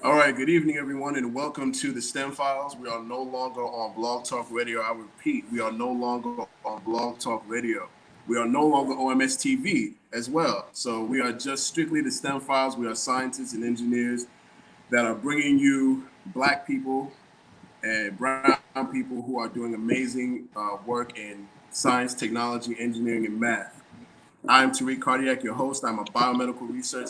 All right, good evening, everyone, and welcome to the STEM Files. We are no longer on Blog Talk Radio. I repeat, we are no longer on Blog Talk Radio. We are no longer OMS TV as well. So we are just strictly the STEM Files. We are scientists and engineers that are bringing you Black people and brown people who are doing amazing work in science, technology, engineering, and math. I'm Tariq Cardiac, your host. I'm a biomedical research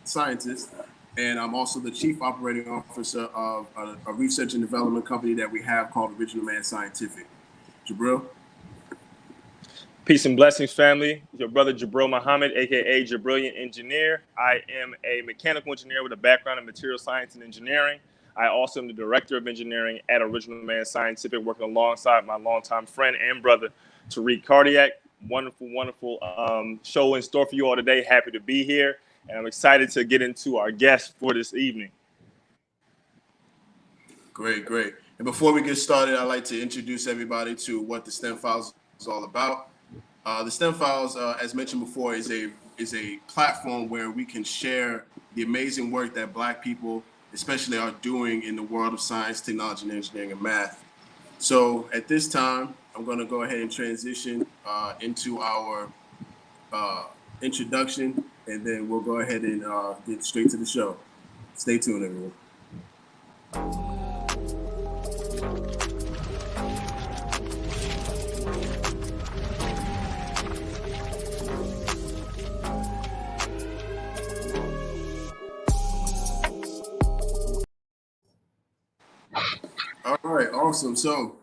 scientist, and I'm also the chief operating officer of a research and development company that we have called Original Man Scientific. Jabril? Peace and blessings, family. Your brother Jabril Muhammad, aka Jabrilliant Engineer. I am a mechanical engineer with a background in material science and engineering. I also am the director of engineering at Original Man Scientific, working alongside my longtime friend and brother, Tariq Cardiac. Wonderful show in store for you all today. Happy to be here, and I'm excited to get into our guest for this evening. Great. And before we get started, I'd like to introduce everybody to what the STEM Files is all about. The STEM Files, as mentioned before, is a platform where we can share the amazing work that Black people, especially, are doing in the world of science, technology, and engineering and math. So at this time, I'm going to go ahead and transition into our introduction, and then we'll go ahead and get straight to the show. Stay tuned, everyone. All right, awesome. So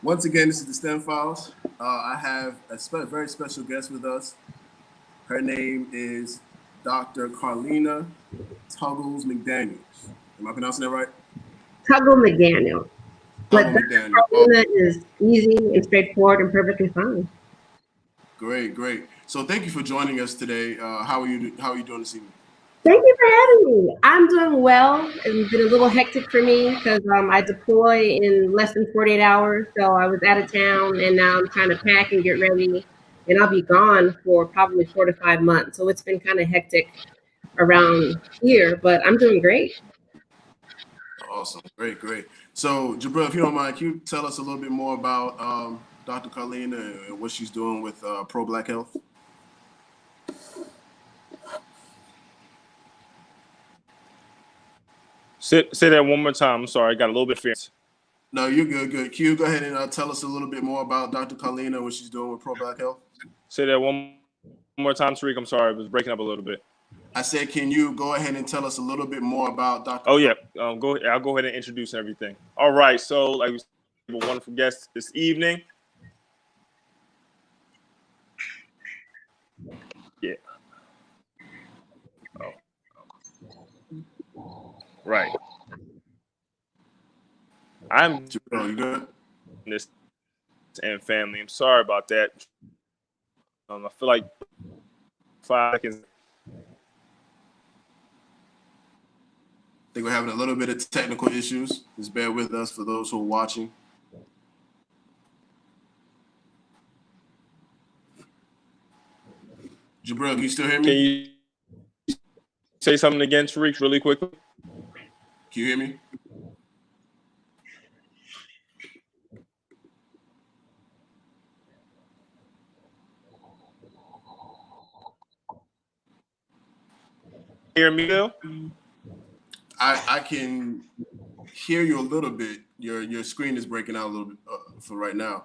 once again, this is the STEM Files. I have a very special guest with us. Her name is Dr. Karleena Tuggle-McDaniel. Am I pronouncing that right? Tuggle-McDaniel. But Tuggle-McDaniel. Karleena is easy and straightforward and perfectly fine. Great. So thank you for joining us today. How are you doing this evening? Thank you for having me. I'm doing well. It's been a little hectic for me because I deploy in less than 48 hours. So I was out of town, and now I'm trying to pack and get ready. And I'll be gone for probably 4 to 5 months. So it's been kind of hectic around here, but I'm doing great. Awesome. Great. So, Jabril, if you don't mind, can you tell us a little bit more about Dr. Kalina and what she's doing with Pro-Black Health? Say that one more time. I'm sorry, I got a little bit fierce. No, you're good. Can you go ahead and tell us a little bit more about Dr. Kalina and what she's doing with Pro-Black Health? Say that one more time, Tariq. I'm sorry, it was breaking up a little bit. I said, can you go ahead and tell us a little bit more about Dr. Oh, yeah. I'll go ahead and introduce everything. All right. So, like we said, we have a wonderful guest this evening. Yeah. Oh. Right. You good? This and family. I'm sorry about that. I feel like 5 seconds. I think we're having a little bit of technical issues. Just bear with us for those who are watching. Jabril, can you still hear me? Can you say something again, Tariq, really quickly? Can you hear me? Hear me, Bill? I can hear you a little bit. Your screen is breaking out a little bit for right now.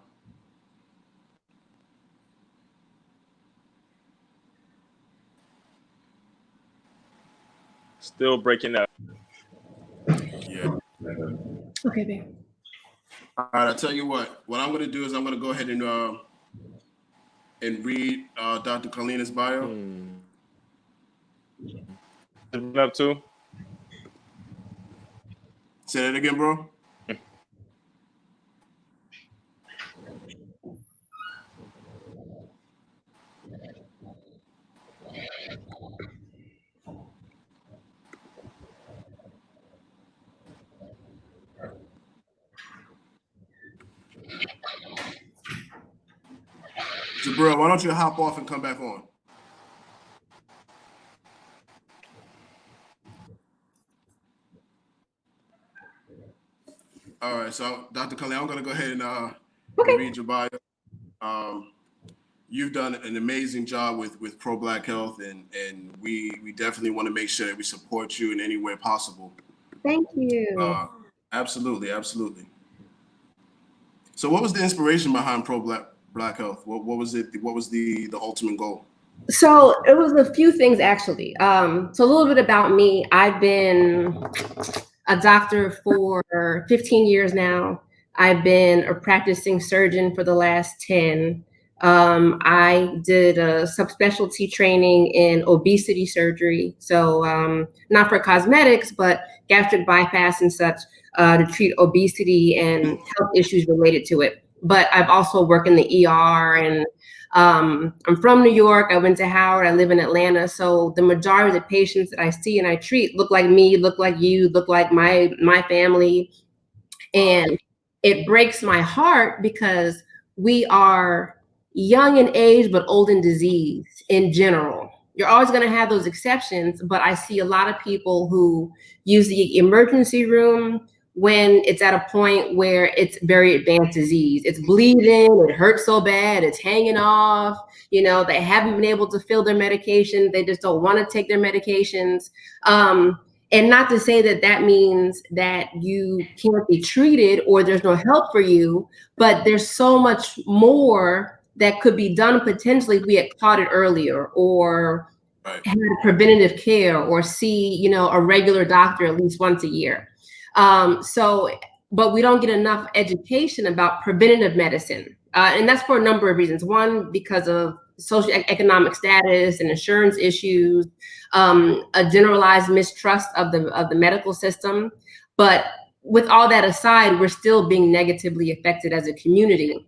Still breaking up. Yeah. Okay, babe. All right, I'll tell you what. What I'm going to do is I'm going to go ahead and read Dr. Kalina's bio. Up too. Say that again, bro. Jabril, why don't you hop off and come back on? All right, so Dr. Kalina, I'm gonna go ahead and Okay. read your bio. You've done an amazing job with Pro Black Health, and we definitely want to make sure that we support you in any way possible. Thank you. Absolutely, absolutely. So, what was the inspiration behind Pro Black Health? What was it? What was the ultimate goal? So it was a few things actually. So a little bit about me. I've been a doctor for 15 years now. I've been a practicing surgeon for the last 10. I did a subspecialty training in obesity surgery. So not for cosmetics, but gastric bypass and such to treat obesity and health issues related to it. But I've also worked in the ER and I'm from New York. I went to Howard. I live in Atlanta. So the majority of the patients that I see and I treat look like me, look like you, look like my family. And it breaks my heart because we are young in age, but old in disease in general. You're always going to have those exceptions, but I see a lot of people who use the emergency room when it's at a point where it's very advanced disease. It's bleeding, it hurts so bad, it's hanging off, they haven't been able to fill their medication, they just don't want to take their medications. And not to say that that means that you can't be treated or there's no help for you, but there's so much more that could be done potentially if we had caught it earlier or had preventative care or see, a regular doctor at least once a year. But we don't get enough education about preventative medicine. And that's for a number of reasons. One, because of socioeconomic status and insurance issues, a generalized mistrust of the medical system. But with all that aside, we're still being negatively affected as a community.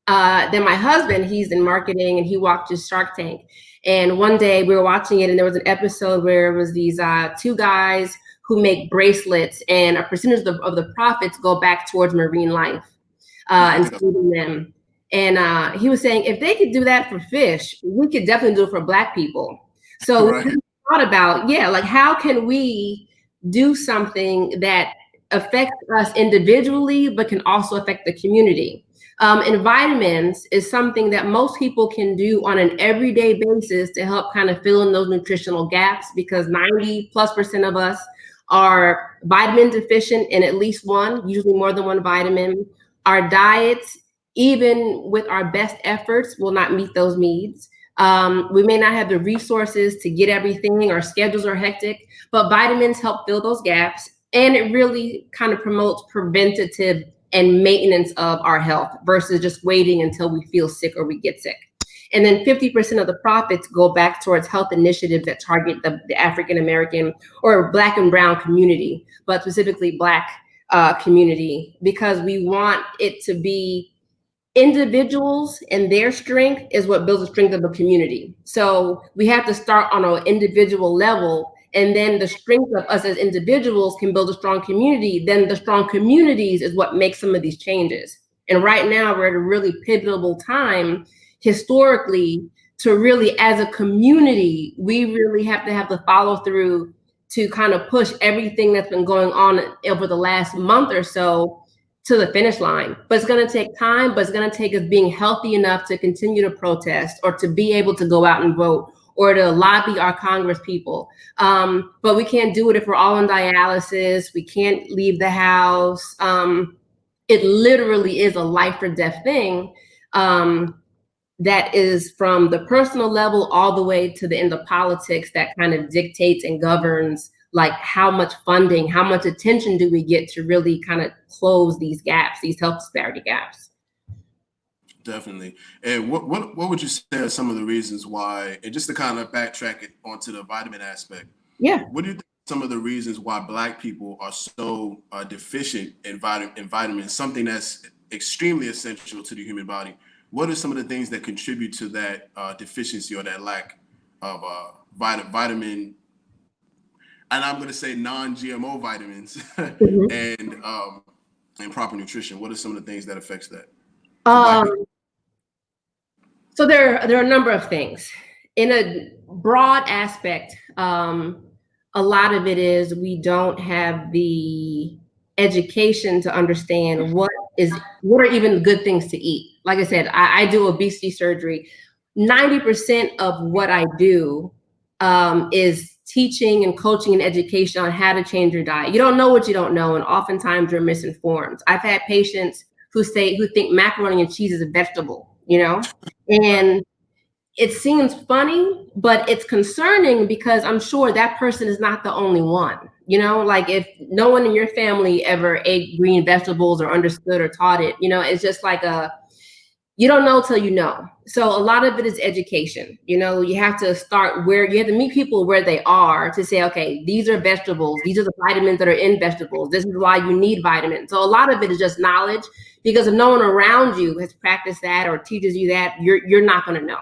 Then my husband, he's in marketing and he watches Shark Tank. And one day we were watching it and there was an episode where it was these two guys who make bracelets and a percentage of the profits go back towards marine life and saving them. And he was saying, if they could do that for fish, we could definitely do it for Black people. So we thought about, how can we do something that affects us individually, but can also affect the community? And vitamins is something that most people can do on an everyday basis to help kind of fill in those nutritional gaps, because 90+% of us are vitamin deficient in at least one, usually more than one vitamin. Our diets, even with our best efforts, will not meet those needs. We may not have the resources to get everything, our schedules are hectic, but vitamins help fill those gaps. And it really kind of promotes preventative and maintenance of our health versus just waiting until we feel sick or we get sick. And then 50% of the profits go back towards health initiatives that target the African-American or Black and brown community, but specifically Black community, because we want it to be individuals and their strength is what builds the strength of the community. So we have to start on an individual level, and then the strength of us as individuals can build a strong community. Then the strong communities is what makes some of these changes. And right now we're at a really pivotal time historically to really, as a community, we really have to have the follow through to kind of push everything that's been going on over the last month or so to the finish line. But it's going to take time, but it's going to take us being healthy enough to continue to protest or to be able to go out and vote or to lobby our Congress people. But we can't do it if we're all on dialysis. We can't leave the house. It literally is a life or death thing. That is from the personal level all the way to the end of politics that kind of dictates and governs like how much funding, how much attention do we get to really kind of close these gaps, these health disparity gaps. Definitely. And what would you say are some of the reasons why, and just to kind of backtrack it onto the vitamin aspect, what do you think some of the reasons why Black people are so deficient in vitamins, something that's extremely essential to the human body? What are some of the things that contribute to that deficiency or that lack of vitamin, and I'm going to say non-GMO vitamins and proper nutrition? What are some of the things that affects that? So there are a number of things. In a broad aspect, a lot of it is we don't have the education to understand what are even good things to eat. Like I said, I do obesity surgery. 90% of what I do is teaching and coaching and education on how to change your diet. You don't know what you don't know, and oftentimes you're misinformed. I've had patients who think macaroni and cheese is a vegetable, and it seems funny, but it's concerning because I'm sure that person is not the only one. Like if no one in your family ever ate green vegetables or understood or taught it, it's just like you don't know till you know. So a lot of it is education. You have to start you have to meet people where they are to say, okay, these are vegetables. These are the vitamins that are in vegetables. This is why you need vitamins. So a lot of it is just knowledge, because if no one around you has practiced that or teaches you that, you're not going to know.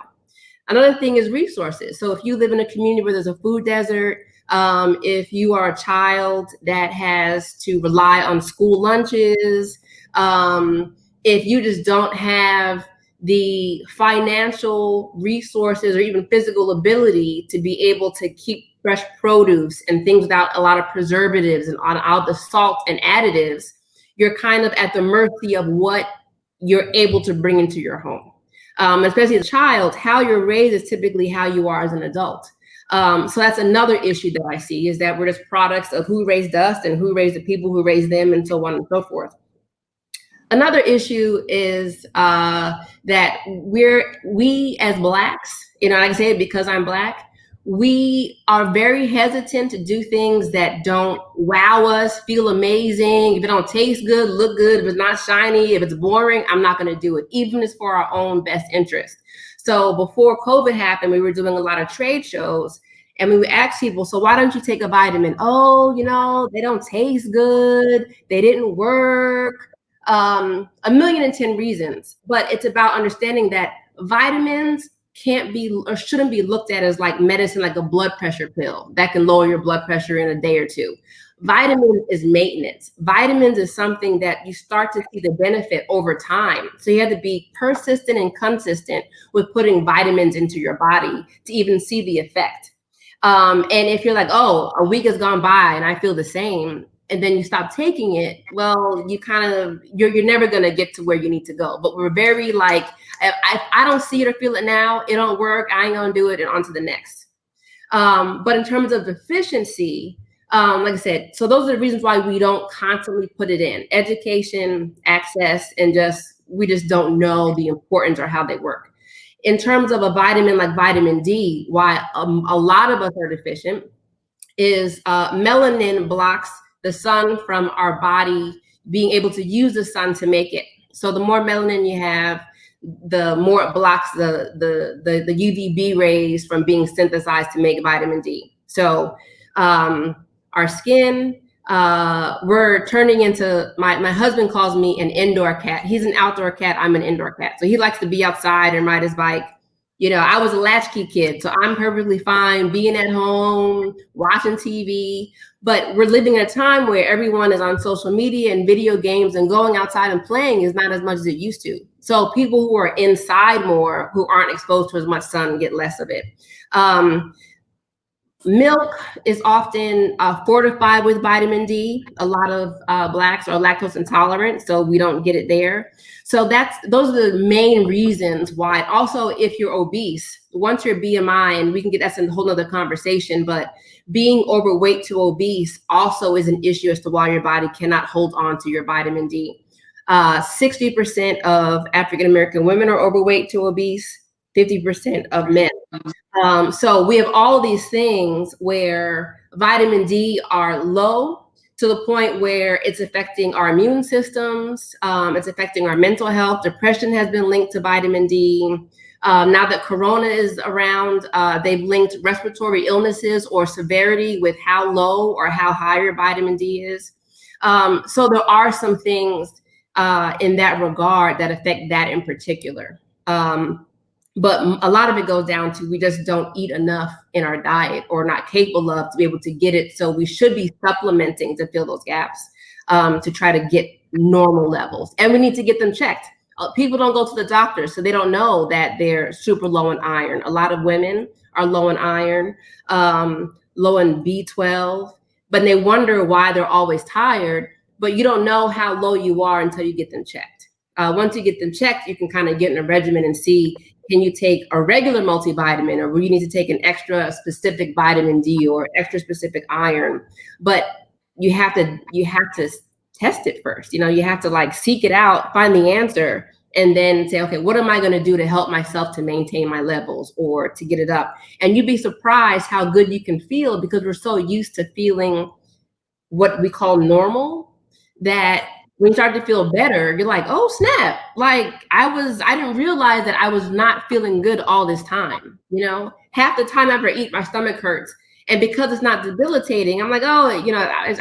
Another thing is resources. So if you live in a community where there's a food desert, if you are a child that has to rely on school lunches, if you just don't have the financial resources or even physical ability to be able to keep fresh produce and things without a lot of preservatives and all the salt and additives, you're kind of at the mercy of what you're able to bring into your home. Especially as a child, how you're raised is typically how you are as an adult. So that's another issue that I see, is that we're just products of who raised us and who raised the people who raised them, and so on and so forth. Another issue is that we as Blacks, like I say, because I'm Black, we are very hesitant to do things that don't wow us, feel amazing. If it don't taste good, look good, if it's not shiny, if it's boring, I'm not going to do it, even if it's for our own best interest. So before COVID happened, we were doing a lot of trade shows, and we would ask people, so why don't you take a vitamin? Oh, they don't taste good, they didn't work. 1,000,010 reasons, but it's about understanding that vitamins can't be or shouldn't be looked at as like medicine, like a blood pressure pill that can lower your blood pressure in a day or two. Vitamins is maintenance. Vitamins is something that you start to see the benefit over time. So you have to be persistent and consistent with putting vitamins into your body to even see the effect. And if you're like, oh, a week has gone by and I feel the same, and then you stop taking it, well, you're never going to get to where you need to go. But we're very like, I don't see it or feel it now, it don't work, I ain't gonna do it, and on to the next. But in terms of deficiency, like I said, so those are the reasons why we don't constantly put it in. Education, access, and we just don't know the importance or how they work. In terms of a vitamin like vitamin D, why a lot of us are deficient is melanin blocks the sun from our body being able to use the sun to make it. So the more melanin you have, the more it blocks the UVB rays from being synthesized to make vitamin D. So our skin, we're turning into, my husband calls me an indoor cat. He's an outdoor cat, I'm an indoor cat. So he likes to be outside and ride his bike. I was a latchkey kid, so I'm perfectly fine being at home, watching TV, but we're living in a time where everyone is on social media and video games, and going outside and playing is not as much as it used to. So people who are inside more, who aren't exposed to as much sun, get less of it. Milk is often fortified with vitamin D. A lot of Blacks are lactose intolerant, so we don't get it there. So those are the main reasons why. Also, if you're obese, once your BMI, and we can get that's a whole nother conversation, but being overweight to obese also is an issue as to why your body cannot hold on to your vitamin D. 60% of African American women are overweight to obese, 50% of men. So we have all of these things where vitamin D are low to the point where it's affecting our immune systems. It's affecting our mental health. Depression has been linked to vitamin D. Now that Corona is around, they've linked respiratory illnesses or severity with how low or how high your vitamin D is. So there are some things in that regard that affect that in particular. But a lot of it goes down to we just don't eat enough in our diet, or not capable of, to be able to get it. So we should be supplementing to fill those gaps, to try to get normal levels. And we need to get them checked. People don't go to the doctor, so they don't know that they're super low in iron. A lot of women are low in iron, low in B12, but they wonder why they're always tired. but you don't know how low you are until you get them checked. Once you get them checked, you can kind of get in a regimen and see, can you take a regular multivitamin, or will you need to take an extra specific vitamin D or extra specific iron? But you have to test it first. You have to like seek it out, find the answer, and then say, okay, what am I going to do to help myself to maintain my levels or to get it up? And you'd be surprised how good you can feel, because we're so used to feeling what we call normal, that when you start to feel better, you're like, oh snap, like I didn't realize that I was not feeling good all this time. Half the time I ever eat, my stomach hurts. And because it's not debilitating, I'm like, oh,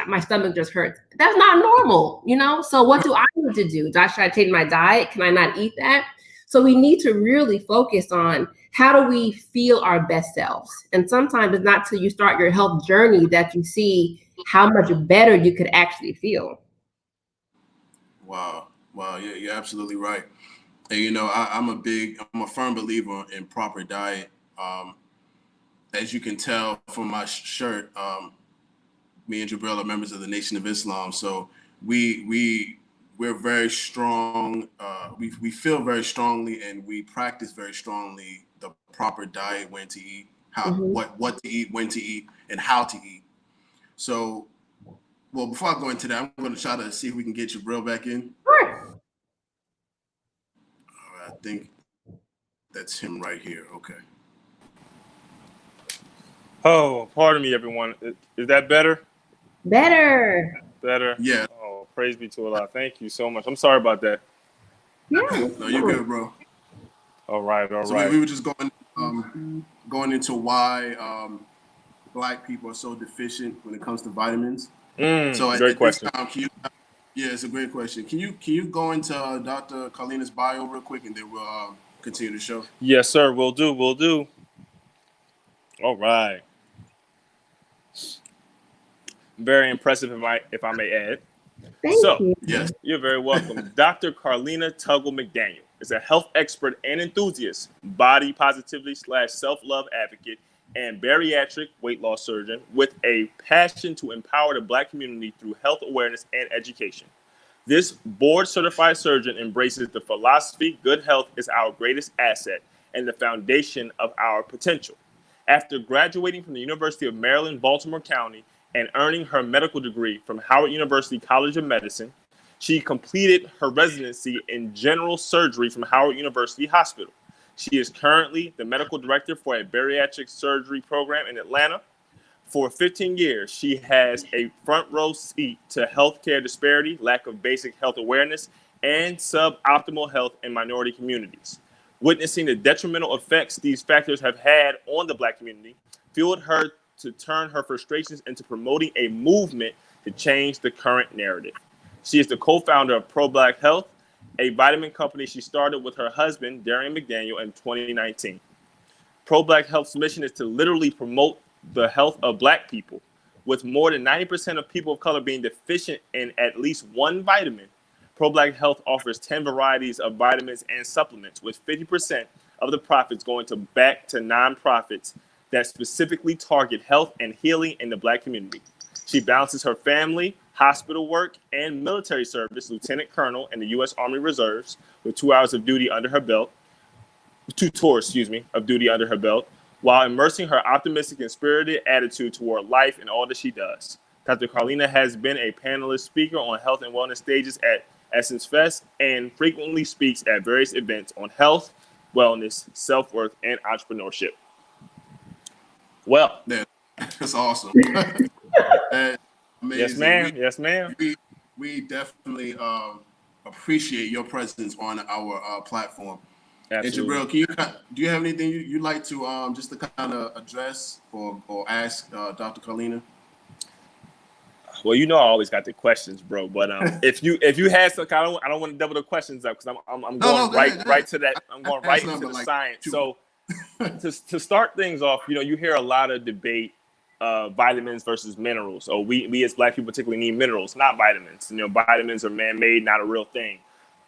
my stomach just hurts. That's not normal, So what do I need to do? Should I change my diet? Can I not eat that? So we need to really focus on, how do we feel our best selves? And sometimes it's not till you start your health journey that you see how much better you could actually feel. Wow. Yeah, you're absolutely right. And I'm a firm believer in proper diet. As you can tell from my shirt, me and Jabril are members of the Nation of Islam. So we're very strong. We feel very strongly, and we practice very strongly the proper diet, when to eat, what to eat, when to eat, and how to eat. So, well, before I go into that, I'm going to try to see if we can get Jabril back in. Sure. All right, I think that's him right here. Okay. Oh, pardon me, everyone. Is that better? Better. Yeah. Oh, praise be to Allah. Thank you so much. I'm sorry about that. Yeah. No, you're good, bro. All right. We were just going into why Black people are so deficient when it comes to vitamins. So great question. This time, it's a great question. Can you go into Dr. Kalina's bio real quick, and then we'll continue the show? Yes, sir. We'll do. All right. Very impressive, if I may add. Thank you. Yes, you're very welcome. Dr. Karleena Tuggle-McDaniel is a health expert and enthusiast, body positivity / self-love advocate, and bariatric weight loss surgeon with a passion to empower the Black community through health awareness and education. This board-certified surgeon embraces the philosophy, good health is our greatest asset and the foundation of our potential. After graduating from the University of Maryland, Baltimore County, and earning her medical degree from Howard University College of Medicine, she completed her residency in general surgery from Howard University Hospital. She is currently the medical director for a bariatric surgery program in Atlanta. For 15 years, she has a front row seat to healthcare disparity, lack of basic health awareness, and suboptimal health in minority communities. Witnessing the detrimental effects these factors have had on the Black community fueled her to turn her frustrations into promoting a movement to change the current narrative. She is the co-founder of Problk Health, a vitamin company she started with her husband, Dr. McDaniel, in 2019. Problk Health's mission is to literally promote the health of Black people. With more than 90% of people of color being deficient in at least one vitamin, Problk Health offers 10 varieties of vitamins and supplements, with 50% of the profits going back to nonprofits that specifically target health and healing in the Black community. She balances her family, hospital work, and military service, Lieutenant Colonel in the U.S. Army Reserves, with 2 hours of duty under her belt, 2 tours, of duty under her belt, while immersing her optimistic and spirited attitude toward life in all that she does. Dr. Karleena has been a panelist speaker on health and wellness stages at Essence Fest and frequently speaks at various events on health, wellness, self-worth, and entrepreneurship. Well, that's awesome. Amazing. Yes, ma'am. We definitely appreciate your presence on our platform. Absolutely. And Jabril, do you have anything you'd like to just to kind of address or ask Dr. Kalina? Well, I always got the questions, bro. But if you had some, I don't want to double the questions up, because I'm going right to that. I'm going right into the science. So to start things off, you hear a lot of debate, vitamins versus minerals. So we as Black people particularly need minerals, not vitamins. Vitamins are man-made, not a real thing.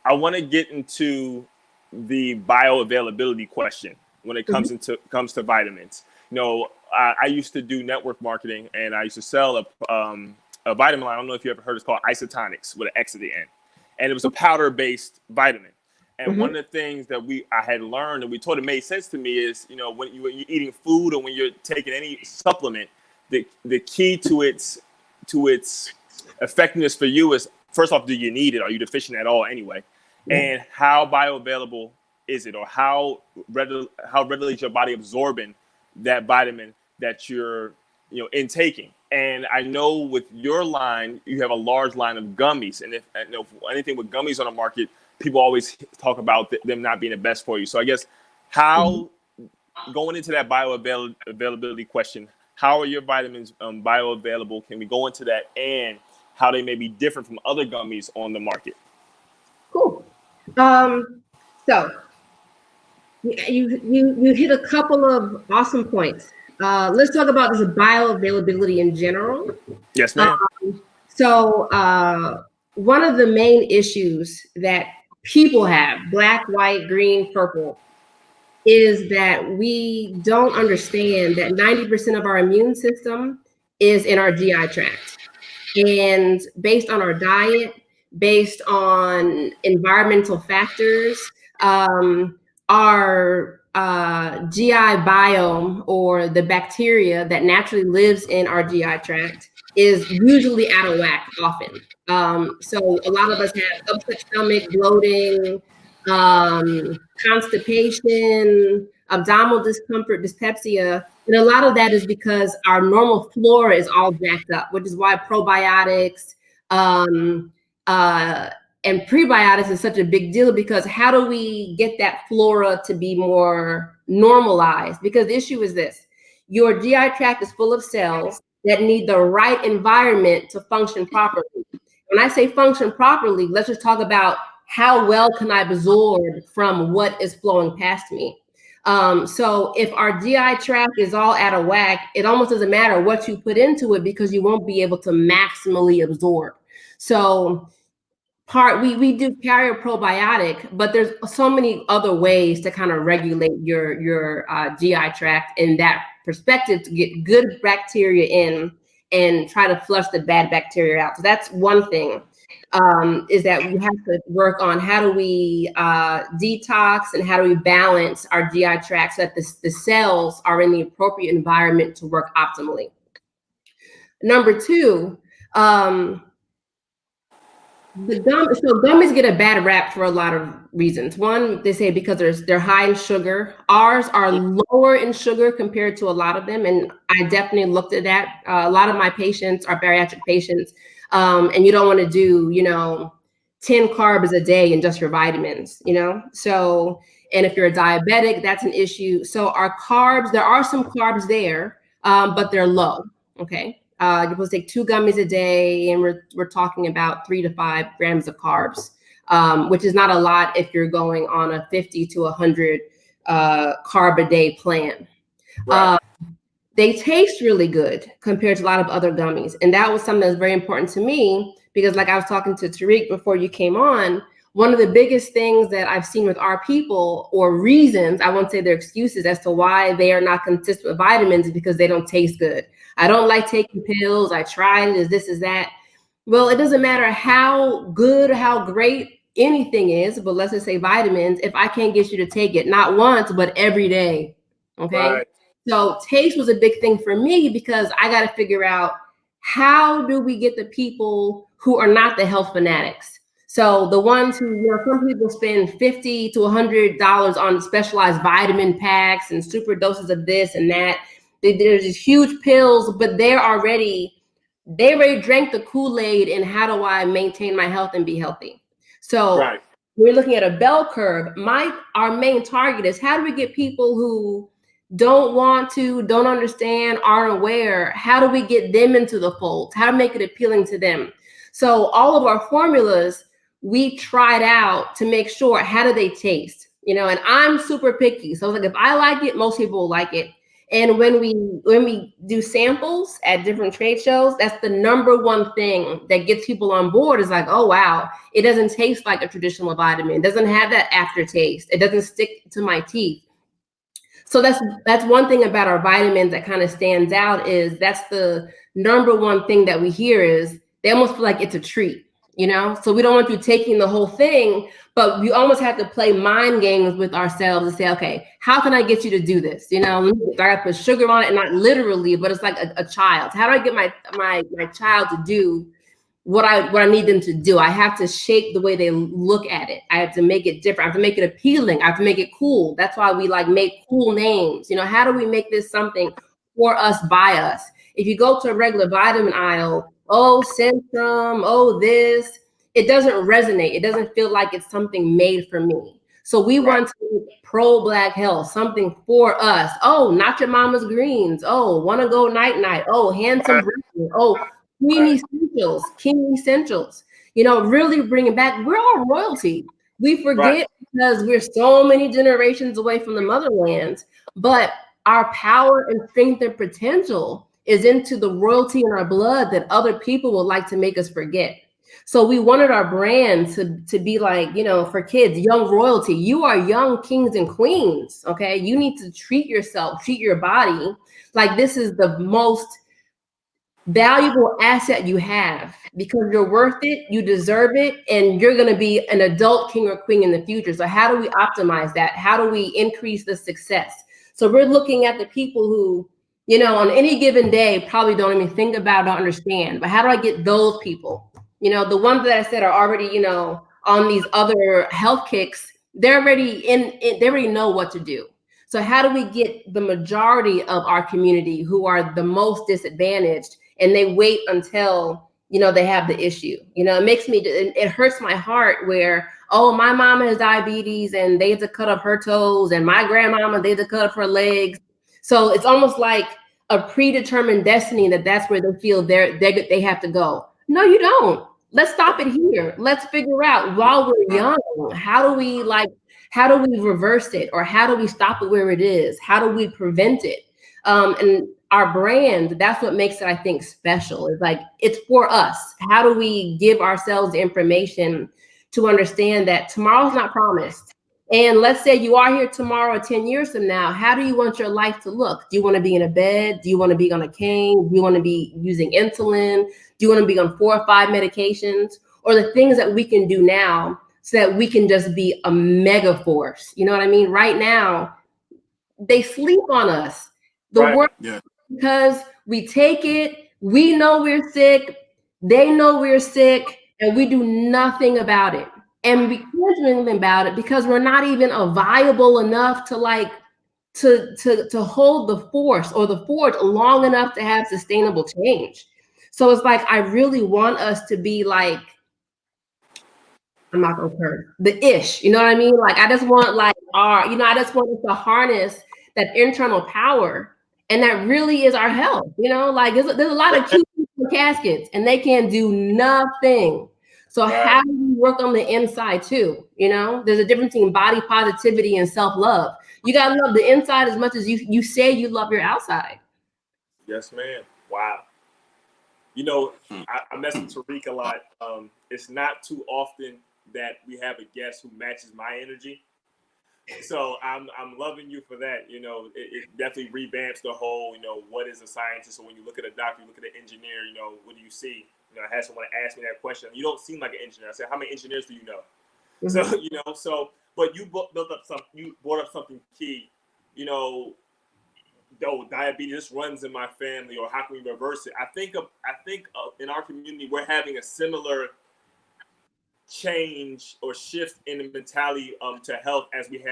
I want to get into the bioavailability question when it comes to vitamins. I used to do network marketing, and I used to sell a vitamin line. I don't know if you ever heard, it's called Isotonics with an X at the end. And it was a powder-based vitamin. And one of the things that I had learned and we told it made sense to me is, you know, when you're eating food or when you're taking any supplement, the key to its effectiveness for you is, first off, do you need it? Are you deficient at all anyway? And how bioavailable is it, or how readily is your body absorbing that vitamin that you're, you know, intaking? And I know with your line, you have a large line of gummies, and if anything with gummies on the market, people always talk about them not being the best for you. So I guess how going into that bioavailability question, how are your vitamins bioavailable? Can we go into that, and how they may be different from other gummies on the market? Cool. So you hit a couple of awesome points. Let's talk about this bioavailability in general. Yes, ma'am. So one of the main issues that people have, black, white, green, purple, is that we don't understand that 90% of our immune system is in our GI tract. And based on our diet, based on environmental factors, our GI biome, or the bacteria that naturally lives in our GI tract, is usually out of whack often. So a lot of us have upset stomach, bloating, constipation, abdominal discomfort, dyspepsia. And a lot of that is because our normal flora is all jacked up, which is why probiotics and prebiotics is such a big deal, because how do we get that flora to be more normalized? Because the issue is this: your GI tract is full of cells that need the right environment to function properly. When I say function properly, let's just talk about how well can I absorb from what is flowing past me. So if our GI tract is all out of whack, it almost doesn't matter what you put into it, because you won't be able to maximally absorb. So we do carry a probiotic, but there's so many other ways to kind of regulate your GI tract in that perspective, to get good bacteria in and try to flush the bad bacteria out. So that's one thing, is that we have to work on how do we detox and how do we balance our GI tract so that the cells are in the appropriate environment to work optimally. Number two, gummies get a bad rap for a lot of reasons. One, they say because they're high in sugar. Ours are lower in sugar compared to a lot of them, and I definitely looked at that. A lot of my patients are bariatric patients, and you don't want to do 10 carbs a day and just your vitamins, So, and if you're a diabetic, that's an issue. So our carbs, there are some carbs there, but they're low. Okay. You're supposed to take 2 gummies a day, and we're talking about 3 to 5 grams of carbs, which is not a lot if you're going on a 50 to 100 carb a day plan. Right. They taste really good compared to a lot of other gummies, and that was something that's very important to me, because like I was talking to Tariq before you came on, one of the biggest things that I've seen with our people, or reasons, I won't say they're excuses as to why they are not consistent with vitamins, is because they don't taste good. I don't like taking pills. I tried it, is this, is that. Well, it doesn't matter how good or how great anything is, but let's just say vitamins, if I can't get you to take it, not once, but every day. Okay. Right. So taste was a big thing for me, because I got to figure out, how do we get the people who are not the health fanatics? So the ones who, some people spend $50 to $100 on specialized vitamin packs and super doses of this and that. There's these huge pills, but they already drank the Kool-Aid in how do I maintain my health and be healthy. So Right. We're looking at a bell curve. Our main target is, how do we get people who don't want to, don't understand, aren't aware, how do we get them into the fold? How to make it appealing to them? So all of our formulas, we tried out to make sure, how do they taste? And I'm super picky. So like, if I like it, most people will like it. And when we do samples at different trade shows, that's the number one thing that gets people on board, is like, oh, wow, it doesn't taste like a traditional vitamin. It doesn't have that aftertaste. It doesn't stick to my teeth. So that's one thing about our vitamins that kind of stands out, is that's the number one thing that we hear is they almost feel like it's a treat, you know? So we don't want you taking the whole thing, but we almost have to play mind games with ourselves and say, okay, how can I get you to do this? You know, I got to put sugar on it, not literally, but it's like a child. How do I get my child to do what I need them to do? I have to shape the way they look at it. I have to make it different. I have to make it appealing. I have to make it cool. That's why we like make cool names. You know, how do we make this something for us, by us? If you go to a regular vitamin aisle, oh, Centrum, oh, this, it doesn't resonate. It doesn't feel like it's something made for me. So we want to make pro Black health, something for us. Oh, not your mama's greens. Oh, want to go night night. Oh, handsome breathing. Oh, King Essentials, you know, really bring it back. We're all royalty. We forget because we're so many generations away from the motherland, but our power and strength and potential is into the royalty in our blood that other people would like to make us forget. So we wanted our brand to be like, you know, for kids, young royalty. You are young kings and queens, okay? You need to treat yourself, treat your body like this is the most valuable asset you have, because you're worth it, you deserve it, and you're going to be an adult king or queen in the future. So how do we optimize that? How do we increase the success? So we're looking at the people who, you know, on any given day probably don't even think about or understand, but how do I get those people? You know, the ones that I said are already, you know, on these other health kicks, they're already they already know what to do. So how do we get the majority of our community who are the most disadvantaged, and they wait until, you know, they have the issue? You know, it hurts my heart where, oh, my mama has diabetes and they had to cut off her toes, and my grandmama, they had to cut off her legs. So it's almost like a predetermined destiny that's where they feel they have to go. No, you don't. Let's stop it here. Let's figure out while we're young, how do we reverse it, or how do we stop it where it is? How do we prevent it? And our brand, that's what makes it, I think, special. It's like, it's for us. How do we give ourselves the information to understand that tomorrow's not promised? And let's say you are here tomorrow or 10 years from now, how do you want your life to look? Do you want to be in a bed? Do you want to be on a cane? Do you want to be using insulin? Do you want to be on 4 or 5 medications? Or the things that we can do now so that we can just be a mega force? You know what I mean? Right now, they sleep on us. The world, because we take it, we know we're sick, they know we're sick, and we do nothing about it. And we can't do anything about it because we're not even viable enough to like to hold the force or the forge long enough to have sustainable change. So it's like, I really want us to be like, I'm not gonna curse, the ish, you know what I mean? Like, I just want like I just want us to harness that internal power, and that really is our health. You know, like there's a lot of cute people in caskets and they can't do nothing. So how do we work on the inside too? You know, there's a difference between body positivity and self-love. You gotta love the inside as much as you say you love your outside. Yes, ma'am. Wow. You know, I mess with Tariq a lot. It's not too often that we have a guest who matches my energy. So I'm loving you for that. You know, it definitely revamps the whole, you know, what is a scientist? So when you look at a doctor, you look at an engineer, you know, what do you see? You know, I had someone ask me that question. You don't seem like an engineer. I said, how many engineers do you know? Mm-hmm. So, you know, but you brought up something key, you know, though diabetes runs in my family, or how can we reverse it? I think in our community, we're having a similar change or shift in the mentality to health as we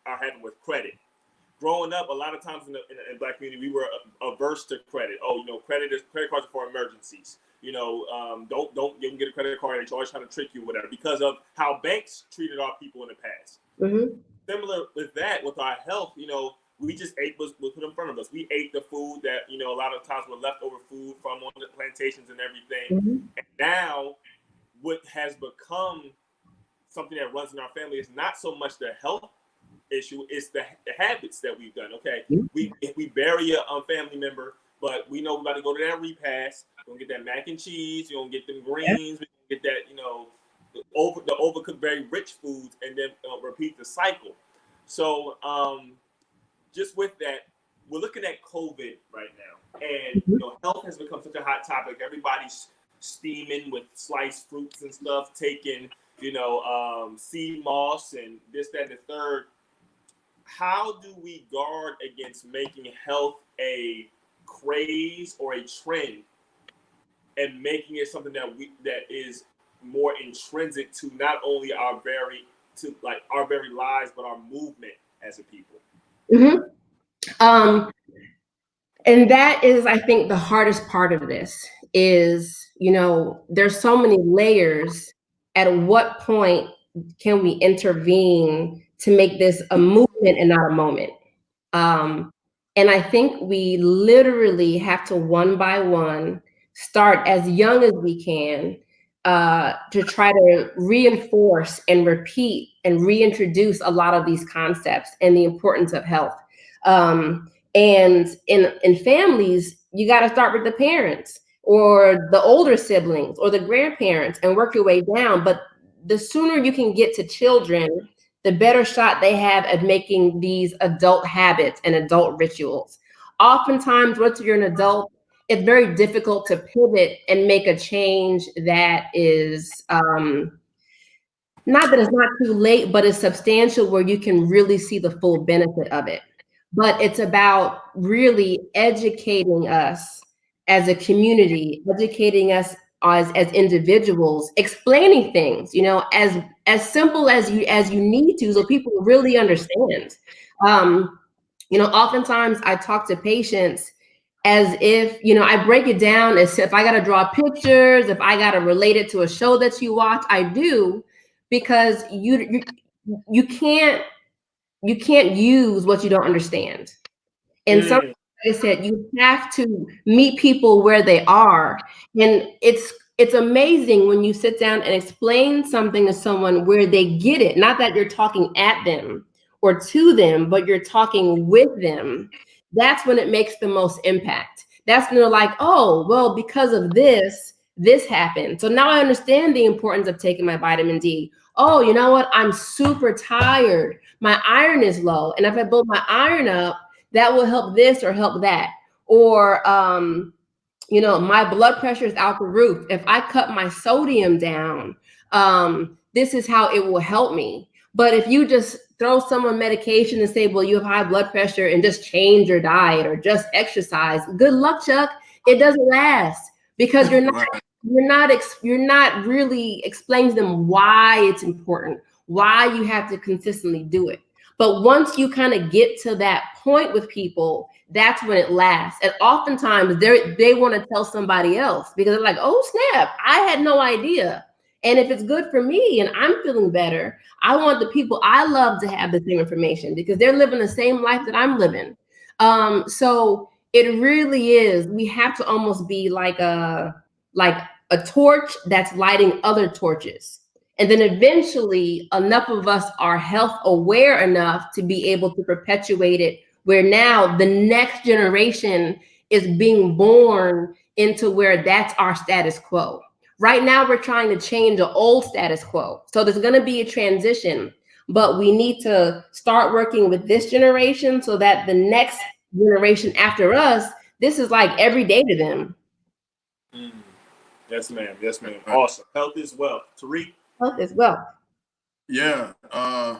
are having with credit. Growing up, a lot of times in the Black community, we were averse to credit. Oh, you know, credit cards are for emergencies. You know, don't you can get a credit card, they're always trying to trick you, whatever, because of how banks treated our people in the past. Mm-hmm. Similar with that, with our health, you know, we just ate was put in front of us. We ate the food that, you know, a lot of times were leftover food from on the plantations and everything. Mm-hmm. And now, what has become something that runs in our family is not so much the health issue, it's the habits that we've done. Okay, if we bury a family member, but we know we're about to go to that repast, we're gonna get that mac and cheese, you're gonna get them greens, we're gonna get that, you know, the overcooked, very rich foods, and then repeat the cycle. So just with that, we're looking at COVID right now, and you know, health has become such a hot topic. Everybody's steaming with sliced fruits and stuff, taking, you know, sea moss and this, that, and the third. How do we guard against making health a craze or a trend, and making it something that is more intrinsic to not only our very lives, but our movement as a people? And that is, I think, the hardest part of this is, you know, there's so many layers. At what point can we intervene to make this a movement and not a moment? And I think we literally have to, one by one, start as young as we can to try to reinforce and repeat and reintroduce a lot of these concepts and the importance of health. And in families, you got to start with the parents or the older siblings or the grandparents and work your way down. But the sooner you can get to children, the better shot they have at making these adult habits and adult rituals. Oftentimes, once you're an adult, it's very difficult to pivot and make a change that is not that it's not too late, but it's substantial where you can really see the full benefit of it. But it's about really educating us as a community, educating us as individuals, explaining things, you know, as simple as you need to, so people really understand. You know, oftentimes I talk to patients as if, you know, I break it down as if I got to draw pictures, if I got to relate it to a show that you watch, I do, because you can't use what you don't understand. And so, like I said, you have to meet people where they are. And it's amazing when you sit down and explain something to someone where they get it. Not that you're talking at them or to them, but you're talking with them. That's when it makes the most impact. That's when they're like, oh, well, because of this happened. So now I understand the importance of taking my vitamin D. Oh, you know what? I'm super tired. My iron is low. And if I build my iron up, that will help this or help that. Or, you know, my blood pressure is out the roof. If I cut my sodium down, this is how it will help me. But if you just throw someone medication and say, well, you have high blood pressure and just change your diet or just exercise, good luck, Chuck. It doesn't last because you're not really explaining to them why it's important, why you have to consistently do it. But once you kind of get to that point with people, that's when it lasts. And oftentimes they want to tell somebody else because they're like, oh, snap, I had no idea. And if it's good for me and I'm feeling better, I want the people I love to have the same information because they're living the same life that I'm living. So it really is. We have to almost be like a torch that's lighting other torches. And then eventually enough of us are health aware enough to be able to perpetuate it, where now the next generation is being born into where that's our status quo. Right now, we're trying to change the old status quo. So there's going to be a transition, but we need to start working with this generation so that the next generation after us, this is like every day to them. Yes, ma'am. Yes, ma'am. Awesome. Health is wealth. Tariq? Health is wealth. Yeah. I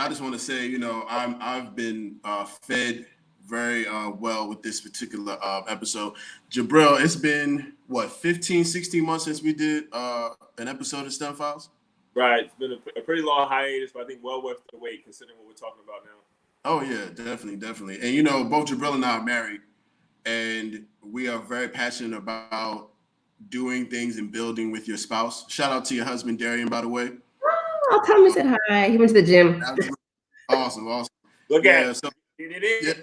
just want to say, you know, I've been fed very well with this particular episode. Jabril, it's been, what, 15, 16 months since we did an episode of STEM Files? Right. It's been a pretty long hiatus, but I think well worth the wait considering what we're talking about now. Oh, yeah, definitely. And, you know, both Jabril and I are married, and we are very passionate about doing things and building with your spouse. Shout out to your husband, Darian, by the way. Oh, tell me said hi. He went to the gym. Awesome. Look at so getting it in.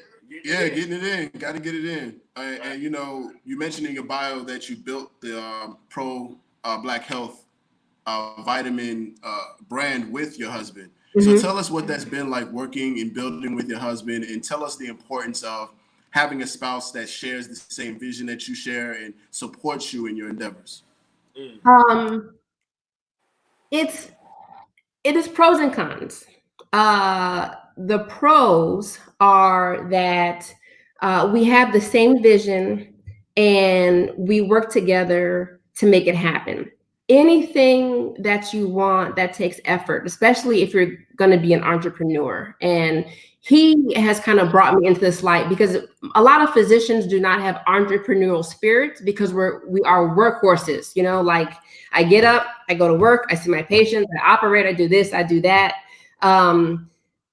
Getting it in. Got to get it in. And you know, you mentioned in your bio that you built the Pro Black Health vitamin brand with your husband. So tell us what that's been like working and building with your husband, and tell us the importance of having a spouse that shares the same vision that you share and supports you in your endeavors. It is pros and cons. the pros are that we have the same vision and we work together to make it happen. Anything that you want that takes effort, especially if you're going to be an entrepreneur. And he has kind of brought me into this light because a lot of physicians do not have entrepreneurial spirits because we are workhorses, you know, like I get up, I go to work, I see my patients, I operate, I do this, I do that. And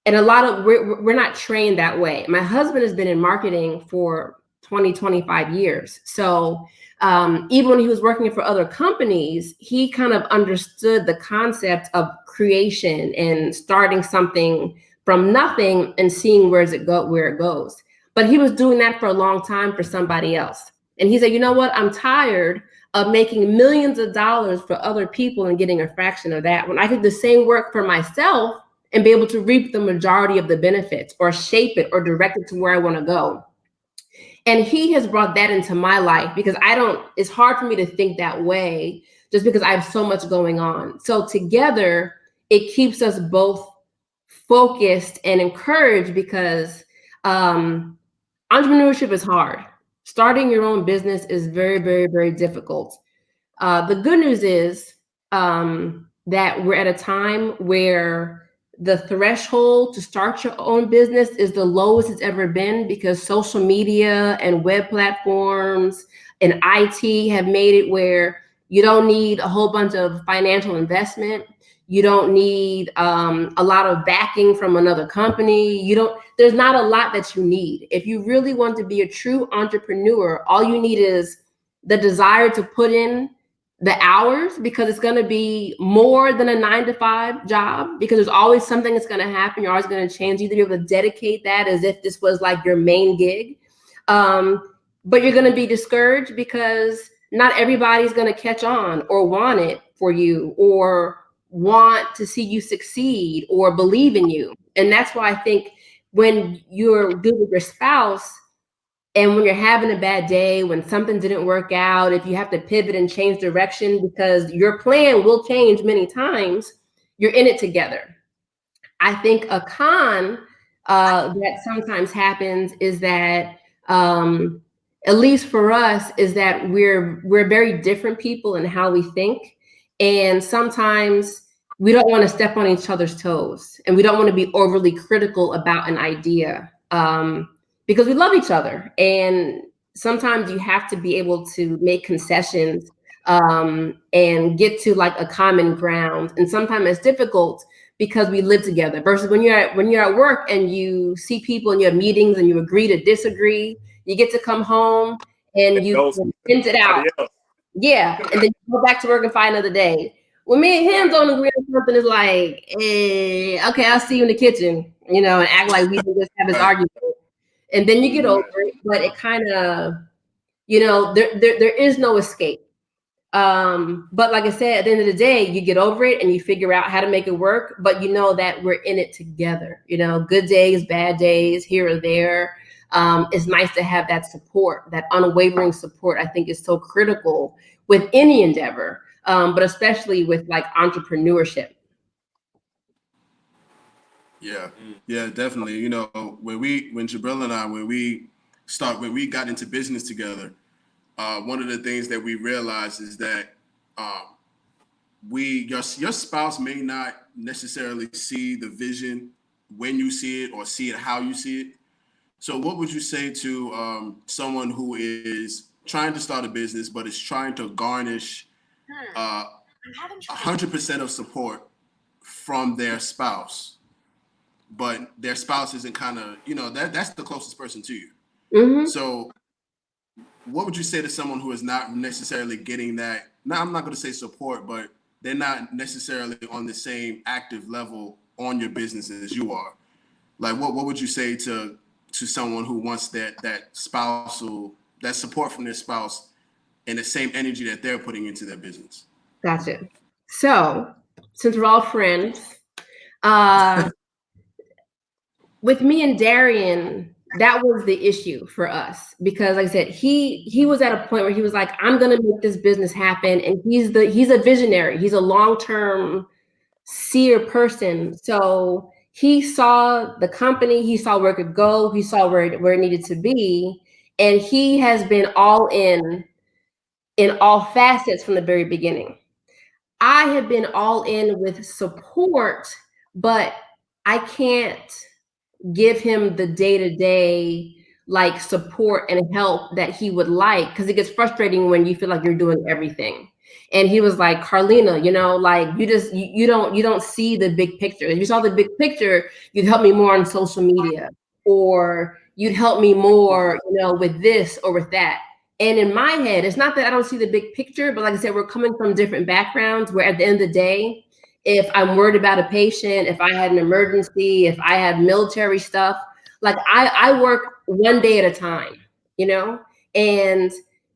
a lot of, we're not trained that way. My husband has been in marketing for 20, 25 years. So even when he was working for other companies, he kind of understood the concept of creation and starting something from nothing and seeing where it goes. But he was doing that for a long time for somebody else. And he said, you know what? I'm tired of making millions of dollars for other people and getting a fraction of that when I could do the same work for myself and be able to reap the majority of the benefits or shape it or direct it to where I want to go. And he has brought that into my life because it's hard for me to think that way just because I have so much going on. So together, it keeps us both focused and encouraged because entrepreneurship is hard. Starting your own business is very, very, very difficult. The good news is that we're at a time where the threshold to start your own business is the lowest it's ever been because social media and web platforms and IT have made it where you don't need a whole bunch of financial investment. You don't need a lot of backing from another company. There's not a lot that you need. If you really want to be a true entrepreneur, all you need is the desire to put in the hours because it's going to be more than a 9-to-5 job because there's always something that's going to happen. You're always going to change. Either you're able to dedicate that as if this was like your main gig. But you're going to be discouraged because not everybody's going to catch on or want it for you or want to see you succeed or believe in you. And that's why I think when you're good with your spouse, and when you're having a bad day, when something didn't work out, if you have to pivot and change direction because your plan will change many times, you're in it together. I think a con that sometimes happens is that, at least for us, is that we're very different people in how we think. And sometimes we don't want to step on each other's toes and we don't want to be overly critical about an idea. Because we love each other. And sometimes you have to be able to make concessions and get to like a common ground. And sometimes it's difficult because we live together versus when you're at work and you see people and you have meetings and you agree to disagree, you get to come home and you hint it out. Yeah. And then you go back to work and find another day. When me and him don't agree on something, it's like, okay, I'll see you in the kitchen, and act like we just have this argument. And then you get over it, but it kind of, there is no escape. But like I said, at the end of the day, you get over it and you figure out how to make it work, but you know that we're in it together, good days, bad days, here or there. It's nice to have that support, that unwavering support, I think is so critical with any endeavor, but especially with like entrepreneurship. Yeah, definitely. When Jabril and I, when we got into business together, one of the things that we realized is that your spouse may not necessarily see the vision when you see it or see it how you see it. So what would you say to someone who is trying to start a business but is trying to garnish 100% of support from their spouse? But their spouse isn't kind of, that's the closest person to you. Mm-hmm. So what would you say to someone who is not necessarily getting that? Now, I'm not going to say support, but they're not necessarily on the same active level on your business as you are. Like, what would you say to someone who wants that support from their spouse and the same energy that they're putting into their business? Gotcha. So since we're all friends, with me and Darian, that was the issue for us because, like I said, he was at a point where he was like, "I'm going to make this business happen," and he's a visionary. He's a long-term seer person. So he saw the company, he saw where it could go, he saw where it needed to be, and he has been all in all facets from the very beginning. I have been all in with support, but I can't give him the day-to-day like support and help that he would like, because it gets frustrating when you feel like you're doing everything. And he was like, Karleena, like you don't see the big picture. If you saw the big picture, you'd help me more on social media, or you'd help me more, with this or with that. And in my head, it's not that I don't see the big picture, but like I said, we're coming from different backgrounds where at the end of the day, if I'm worried about a patient, if I had an emergency, if I had military stuff, like I work one day at a time, and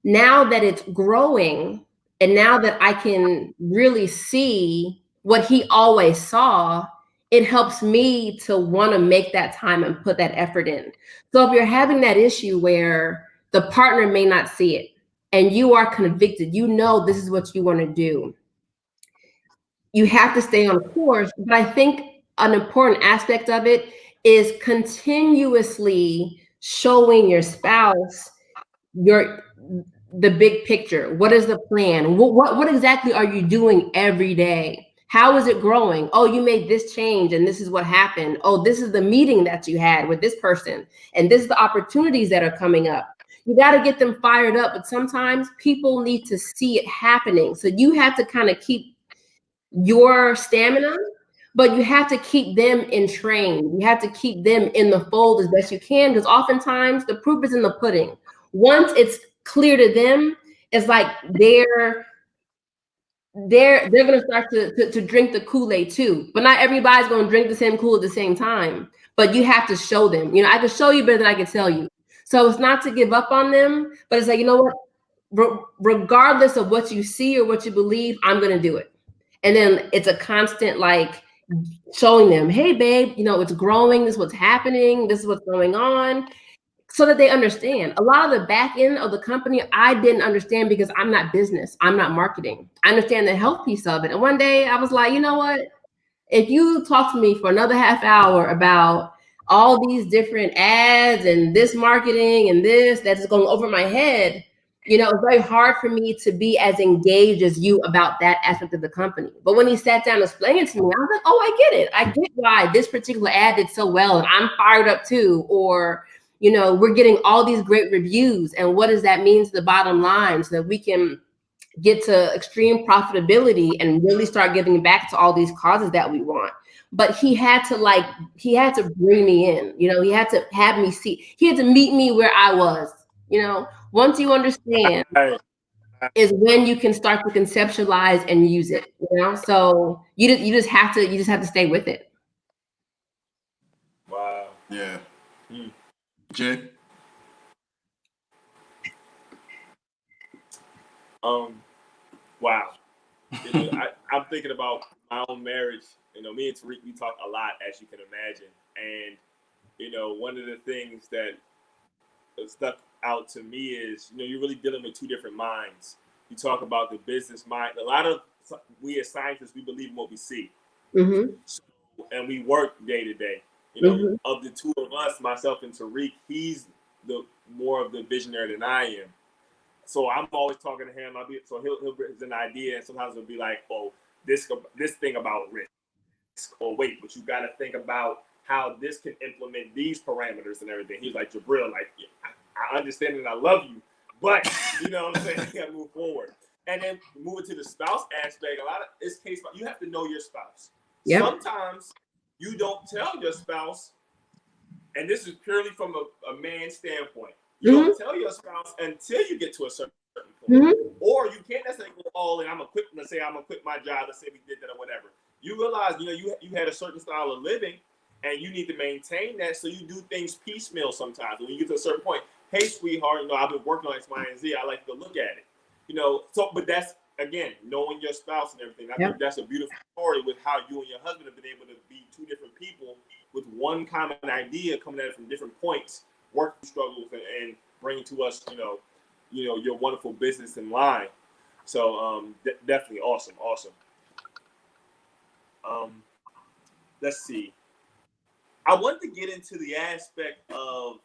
now that it's growing, and now that I can really see what he always saw, it helps me to want to make that time and put that effort in. So if you're having that issue where the partner may not see it and you are convicted, this is what you want to do, you have to stay on course. But I think an important aspect of it is continuously showing your spouse the big picture. What is the plan? What exactly are you doing every day? How is it growing? Oh, you made this change and this is what happened. Oh, this is the meeting that you had with this person, and this is the opportunities that are coming up. You got to get them fired up, but sometimes people need to see it happening. So you have to kind of keep your stamina, but you have to keep them in train. You have to keep them in the fold as best you can, because oftentimes the proof is in the pudding. Once it's clear to them, it's like they're going to start to drink the Kool-Aid too. But not everybody's going to drink the same Kool at the same time. But you have to show them. I can show you better than I can tell you. So it's not to give up on them, but it's like, you know what? Regardless of what you see or what you believe, I'm going to do it. And then it's a constant like showing them, hey, babe, it's growing. This is what's happening. This is what's going on, so that they understand. A lot of the back end of the company, I didn't understand because I'm not business. I'm not marketing. I understand the health piece of it. And one day I was like, you know what? If you talk to me for another half hour about all these different ads and this marketing and this that's going over my head, it's very hard for me to be as engaged as you about that aspect of the company. But when he sat down and explained it to me, I was like, oh, I get it. I get why this particular ad did so well, and I'm fired up too. Or, we're getting all these great reviews, and what does that mean to the bottom line, so that we can get to extreme profitability and really start giving back to all these causes that we want. But he had to bring me in, he had to have me see, he had to meet me where I was, once you understand is when you can start to conceptualize and use it, so you just have to stay with it. Wow. Yeah. Jay? Wow. I'm thinking about my own marriage. Me and Tariq, we talk a lot, as you can imagine. And, one of the things that stuck out to me is, you're really dealing with two different minds. You talk about the business mind. A lot of we as scientists, we believe in what we see. Mm-hmm. So, and we work day to day. Mm-hmm. Of the two of us, myself and Tariq, he's the more of the visionary than I am. So I'm always talking to him. He'll bring an idea, and sometimes it'll be like, oh, this thing about risk, or wait, but you got to think about how this can implement these parameters and everything. He's like, Jabril, like, yeah, I understand and I love you, but you know what I'm saying? You got to move forward. And then moving to the spouse aspect, a lot of it's case you have to know your spouse. Yep. Sometimes you don't tell your spouse, and this is purely from a man's standpoint. You don't tell your spouse until you get to a certain point. Or you can't necessarily go all in. Let's say I'm gonna quit my job. Let's say we did that or whatever. You realize, you had a certain style of living, and you need to maintain that. So you do things piecemeal sometimes. When you get to a certain point, hey, sweetheart, I've been working on X, Y, and Z. I like to go look at it. So but that's again knowing your spouse and everything. I think that's a beautiful story with how you and your husband have been able to be two different people with one common idea coming at it from different points, working struggles, and bringing to us, your wonderful business in line. So definitely awesome. Let's see. I wanted to get into the aspect of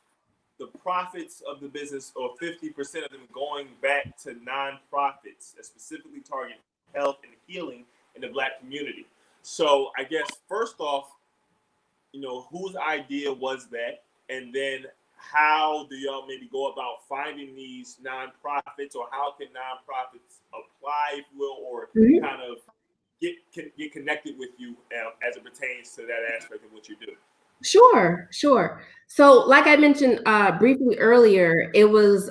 the profits of the business, or 50% of them going back to nonprofits that specifically target health and healing in the Black community. So I guess first off, whose idea was that? And then how do y'all maybe go about finding these nonprofits, or how can nonprofits apply, if you will, or kind of get connected with you as it pertains to that aspect of what you do? Sure. So like I mentioned briefly earlier, it was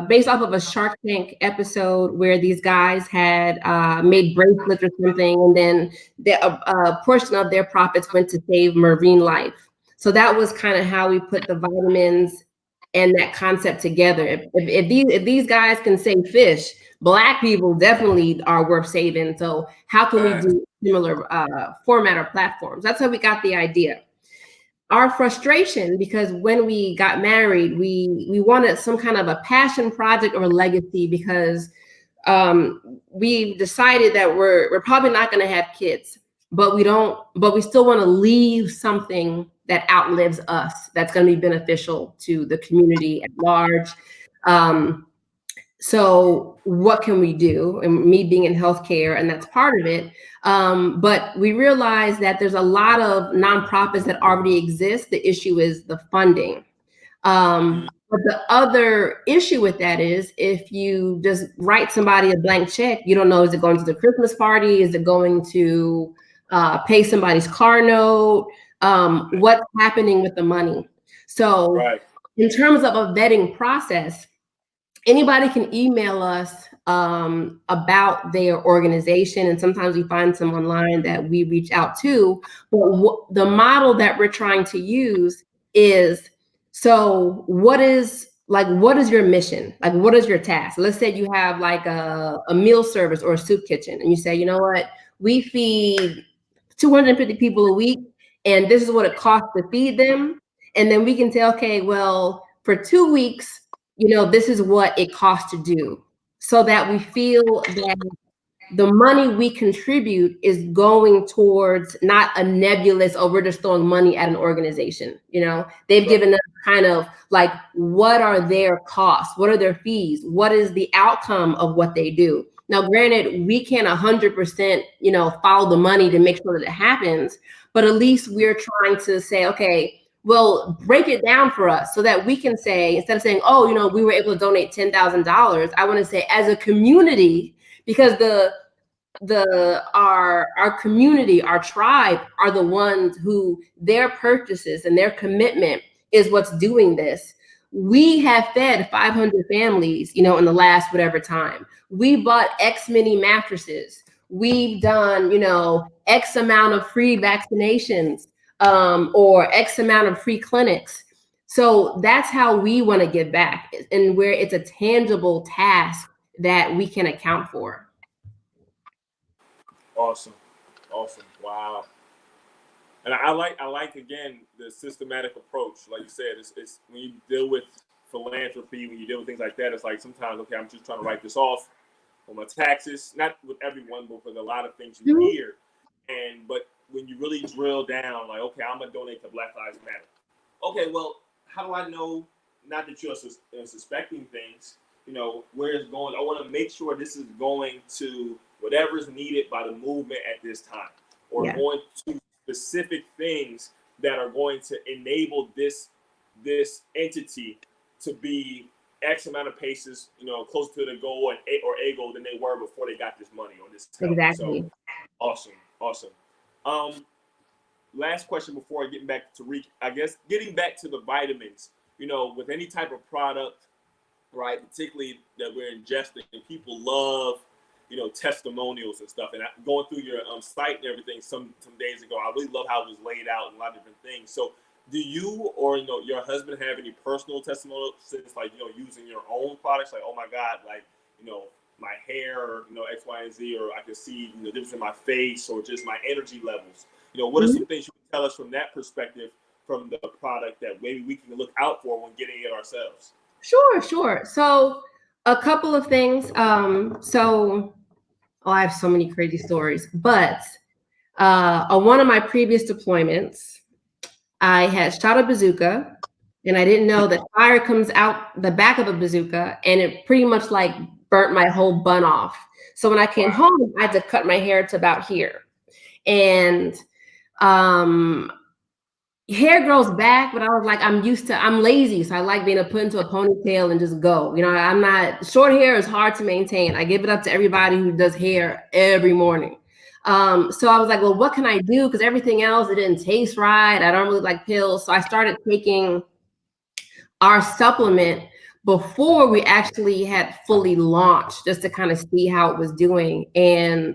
based off of a Shark Tank episode where these guys had made bracelets or something, and then a portion of their profits went to save marine life. So that was kind of how we put the vitamins and that concept together. If these guys can save fish, Black people definitely are worth saving. So how can we do similar format or platforms? That's how we got the idea. Our frustration, because when we got married, we wanted some kind of a passion project or a legacy, because we decided that we're probably not going to have kids, but we still want to leave something that outlives us, that's going to be beneficial to the community at large. So what can we do? And me being in healthcare, and that's part of it. But we realize that there's a lot of nonprofits that already exist. The issue is the funding. But the other issue with that is, if you just write somebody a blank check, you don't know, is it going to the Christmas party? Is it going to pay somebody's car note? What's happening with the money? So in terms of a vetting process, anybody can email us about their organization, and sometimes we find some online that we reach out to. But the model that we're trying to use is, so what is your mission? Like, what is your task? Let's say you have like a meal service or a soup kitchen, and you say, you know what, we feed 250 people a week, and this is what it costs to feed them. And then we can say, okay, well, for 2 weeks, this is what it costs to do, so that we feel that the money we contribute is going towards not a nebulous, oh, we're just throwing money at an organization. They've given us kind of like, what are their costs? What are their fees? What is the outcome of what they do? Now, granted, we can't 100%, follow the money to make sure that it happens, but at least we're trying to say, okay, well, break it down for us, so that we can say, instead of saying, oh, we were able to donate $10,000, I want to say, as a community, because our community, our tribe, are the ones who their purchases and their commitment is what's doing this. We have fed 500 families, in the last whatever time. We bought X many mattresses. We've done, X amount of free vaccinations, or X amount of free clinics. So that's how we want to give back, and where it's a tangible task that we can account for. Awesome. Wow. And I like again the systematic approach. Like you said, it's when you deal with philanthropy, when you deal with things like that, it's like sometimes, okay, I'm just trying to write this off on my taxes. Not with everyone, but with a lot of things you hear. But when you really drill down, like, okay, I'm gonna donate to Black Lives Matter. Okay, well, how do I know? Not that you're suspecting things, where it's going. I want to make sure this is going to whatever is needed by the movement at this time, or going to specific things that are going to enable this entity to be X amount of paces, closer to the goal or a goal than they were before they got this money or this help. Exactly. So awesome. Last question before getting back to getting back to the vitamins. With any type of product, right, particularly that we're ingesting, people love, testimonials and stuff. And going through your site and everything some days ago, I really love how it was laid out and a lot of different things. So do you or your husband have any personal testimonials, since like using your own products, like, oh my God, like my hair, or X, Y, and Z, or I can see the difference in my face, or just my energy levels? What are some things you can tell us from that perspective, from the product, that maybe we can look out for when getting it ourselves? Sure. So a couple of things. I have so many crazy stories, but on one of my previous deployments, I had shot a bazooka, and I didn't know that fire comes out the back of a bazooka, and it pretty much like burnt my whole bun off. So when I came home, I had to cut my hair to about here. And um hair grows back, but I was like, I'm lazy, so I like being put into a ponytail and just go. I'm not, short hair is hard to maintain. I give it up to everybody who does hair every morning. So I was like, well, what can I do? Because everything else, it didn't taste right. I don't really like pills. So I started taking our supplement before we actually had fully launched, just to kind of see how it was doing. And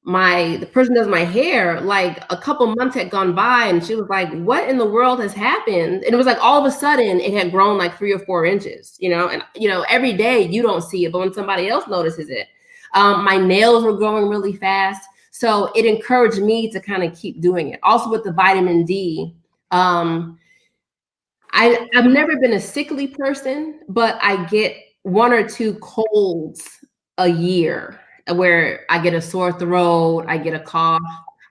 the person does my hair, like a couple months had gone by, and she was like, what in the world has happened? And it was like all of a sudden it had grown like 3 or 4 inches, and every day you don't see it, but when somebody else notices it, my nails were growing really fast. So it encouraged me to kind of keep doing it. Also with the vitamin D, I've never been a sickly person, but I get 1 or 2 colds a year where I get a sore throat, I get a cough.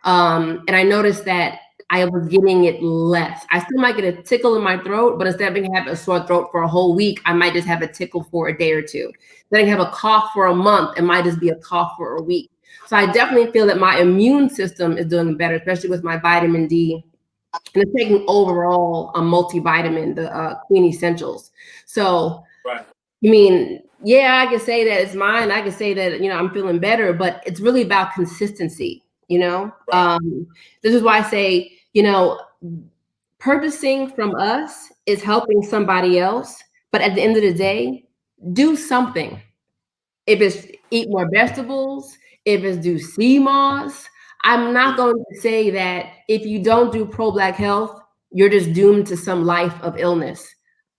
And I noticed that I was getting it less. I still might get a tickle in my throat, but instead of having a sore throat for a whole week, I might just have a tickle for a day or 2. Then I have a cough for a month, it might just be a cough for a week. So I definitely feel that my immune system is doing better, especially with my vitamin D. And it's taking overall a multivitamin, the Queen Essentials. So, Right. I mean, yeah, I can say that it's mine. I can say that, I'm feeling better, but it's really about consistency, Right. This is why I say, purchasing from us is helping somebody else. But at the end of the day, do something. If it's eat more vegetables, if it's do sea moss, I'm not going to say that if you don't do pro-Black health, you're just doomed to some life of illness.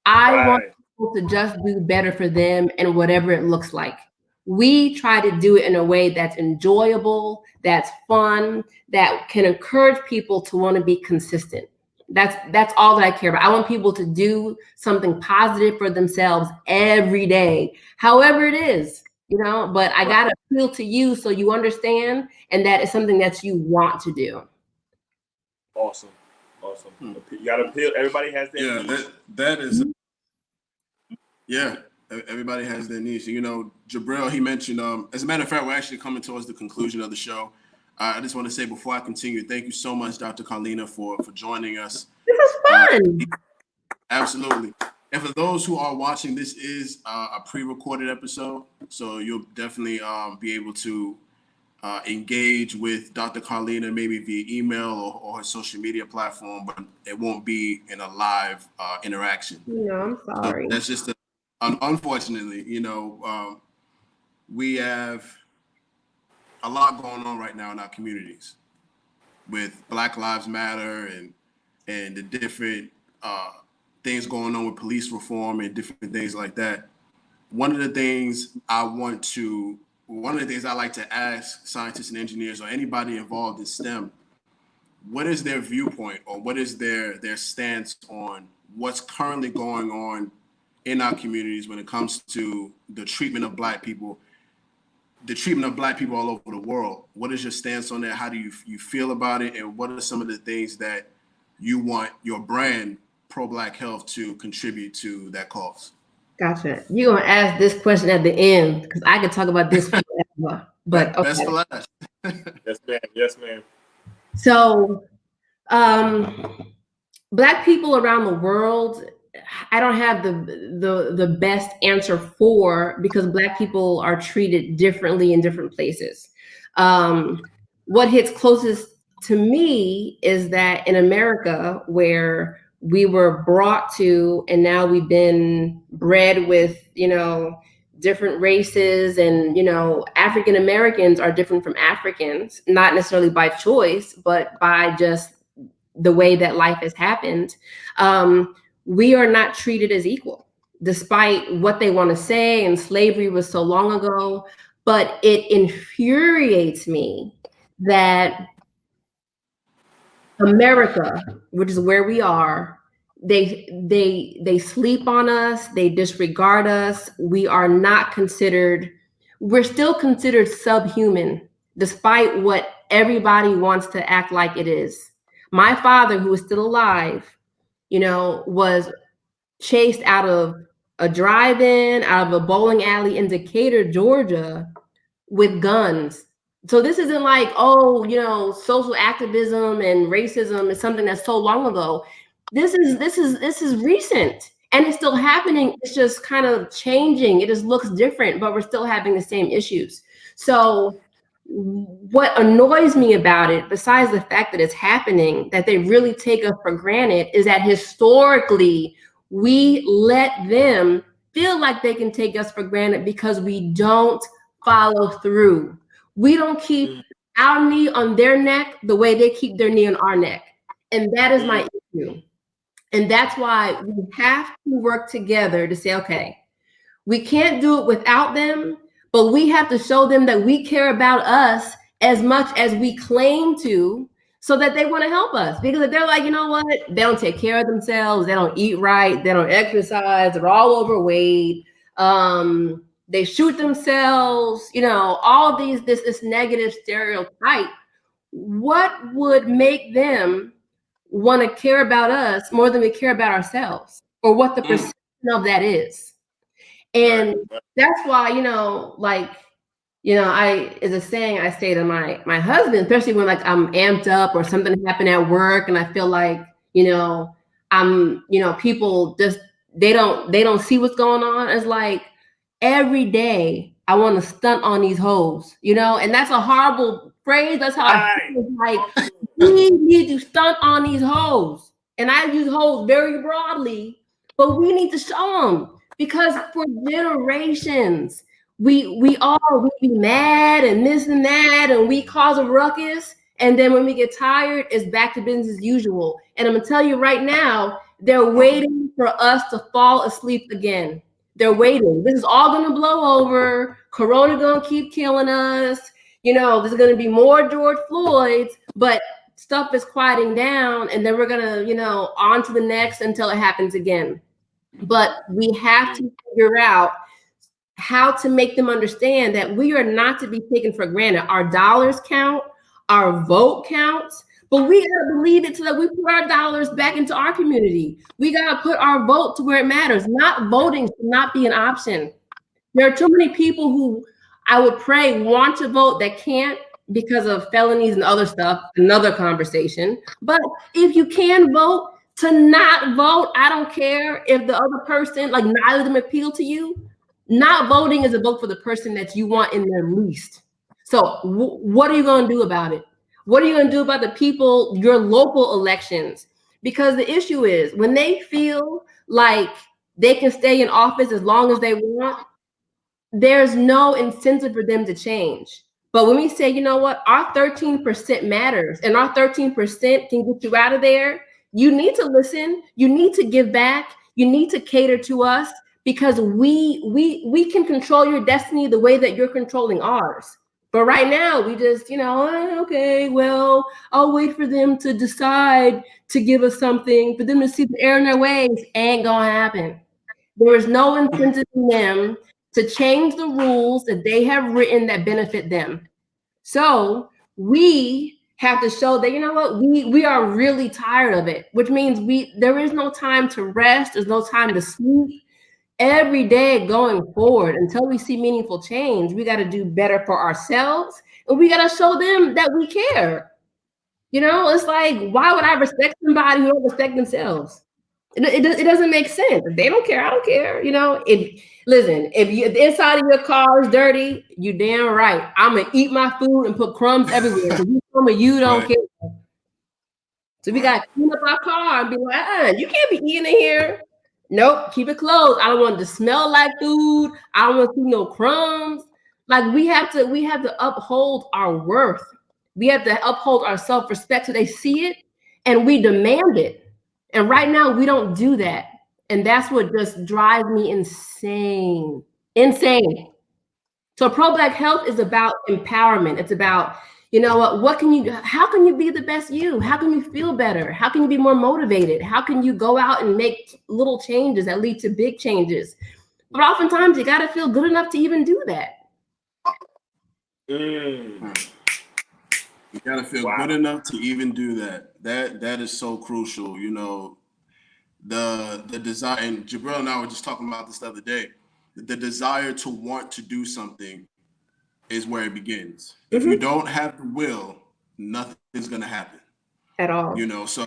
I want Right. people to just do better for them and whatever it looks like. We try to do it in a way that's enjoyable, that's fun, that can encourage people to want to be consistent. That's all that I care about. I want people to do something positive for themselves every day, however it is. But I got to appeal to you so you understand, and that is something that you want to do. Awesome. You got to appeal. Everybody has their needs. That is, yeah, everybody has their needs. Jabril, he mentioned, as a matter of fact, we're actually coming towards the conclusion of the show. I just want to say before I continue, thank you so much, Dr. Kalina, for joining us. This is fun. Absolutely. And for those who are watching, this is a pre-recorded episode, so you'll definitely be able to engage with Dr. Kalina maybe via email or her social media platform, but it won't be in a live interaction. I'm sorry. So that's just unfortunately, we have a lot going on right now in our communities with Black Lives Matter and the different things going on with police reform and different things like that. One of the things I like to ask scientists and engineers or anybody involved in STEM, what is their viewpoint or what is their stance on what's currently going on in our communities when it comes to the treatment of Black people all over the world? What is your stance on that? How do you feel about it? And what are some of the things that you want your brand, Pro-Black Health, to contribute to that cause? Gotcha. You're going to ask this question at the end because I could talk about this forever. But okay. Best for last. Yes, ma'am. So, Black people around the world, I don't have the best answer for, because Black people are treated differently in different places. What hits closest to me is that in America, where we were brought to, and now we've been bred with, different races, and, African Americans are different from Africans, not necessarily by choice, but by just the way that life has happened. We are not treated as equal, despite what they want to say, and slavery was so long ago. But it infuriates me that America, which is where we are, they sleep on us, they disregard us. We're still considered subhuman, despite what everybody wants to act like it is. My father, who is still alive, you know, was chased out of a drive-in, out of a bowling alley in Decatur, Georgia, with guns. So this isn't like, oh, you know, social activism and racism is something that's so long ago. This is recent, and it's still happening. It's just kind of changing. It just looks different, but we're still having the same issues. So what annoys me about it, besides the fact that it's happening, that they really take us for granted, is that historically we let them feel like they can take us for granted because we don't follow through. We don't keep our knee on their neck the way they keep their knee on our neck. And that is my issue. And that's why we have to work together to say, okay, we can't do it without them, but we have to show them that we care about us as much as we claim to, so that they want to help us. Because if they're like, you know what, they don't take care of themselves, they don't eat right, they don't exercise, they're all overweight, they shoot themselves, you know, all these, this negative stereotype, what would make them want to care about us more than we care about ourselves, or what the perception of that is? And that's why, you know, like, you know, is a saying I say to my husband, especially when like I'm amped up or something happened at work and I feel like, you know, people just, they don't see what's going on. It's like, every day I want to stunt on these hoes, you know, and that's a horrible phrase. That's how I feel. It's like, we need to stunt on these hoes. And I use hoes very broadly, but we need to show them, because for generations, we be mad and this and that, and we cause a ruckus. And then when we get tired, it's back to business as usual. And I'm gonna tell you right now, they're waiting for us to fall asleep again. They're waiting. This is all gonna blow over. Corona gonna keep killing us. You know, there's gonna be more George Floyds, but stuff is quieting down, and then we're gonna, you know, on to the next until it happens again. But we have to figure out how to make them understand that we are not to be taken for granted. Our dollars count, our vote counts, but we gotta believe it so that we put our dollars back into our community. We gotta put our vote to where it matters. Not voting should not be an option. There are too many people who I would pray want to vote that can't because of felonies and other stuff, another conversation. But if you can vote, to not vote, I don't care if the other person, like neither of them appeal to you. Not voting is a vote for the person that you want in their least. So what are you going to do about it? What are you going to do about the people, your local elections? Because the issue is, when they feel like they can stay in office as long as they want, there's no incentive for them to change. But when we say, you know what, our 13% matters, and our 13% can get you out of there, you need to listen, you need to give back, you need to cater to us, because we can control your destiny the way that you're controlling ours. But right now, we just, you know, okay, well, I'll wait for them to decide to give us something, for them to see the error in their ways. Ain't gonna happen. There is no incentive in them to change the rules that they have written that benefit them. So we have to show that, you know what, we are really tired of it, which means there is no time to rest, there's no time to sleep. Every day going forward, until we see meaningful change, we got to do better for ourselves, and we got to show them that we care. You know, it's like, why would I respect somebody who don't respect themselves? It doesn't make sense. If they don't care, I don't care. You know, if the inside of your car is dirty, you damn right, I'm gonna eat my food and put crumbs everywhere, because you don't care. So we gotta clean up our car and be like, you can't be eating in here. Nope, keep it closed. I don't want it to smell like food. I don't want to see no crumbs. Like, we have to uphold our worth. We have to uphold our self-respect so they see it and we demand it. And right now we don't do that. And that's what just drives me insane. Insane. So pro-Black health is about empowerment. It's about, you know what can you do? How can you be the best you? How can you feel better? How can you be more motivated? How can you go out and make little changes that lead to big changes? But oftentimes you got to feel good enough to even do that. You gotta feel good enough to even do that. That is so crucial. You know, the desire, and Jabril and I were just talking about this the other day. The desire to want to do something is where it begins. If you don't have the will, nothing's gonna happen. At all. You know, so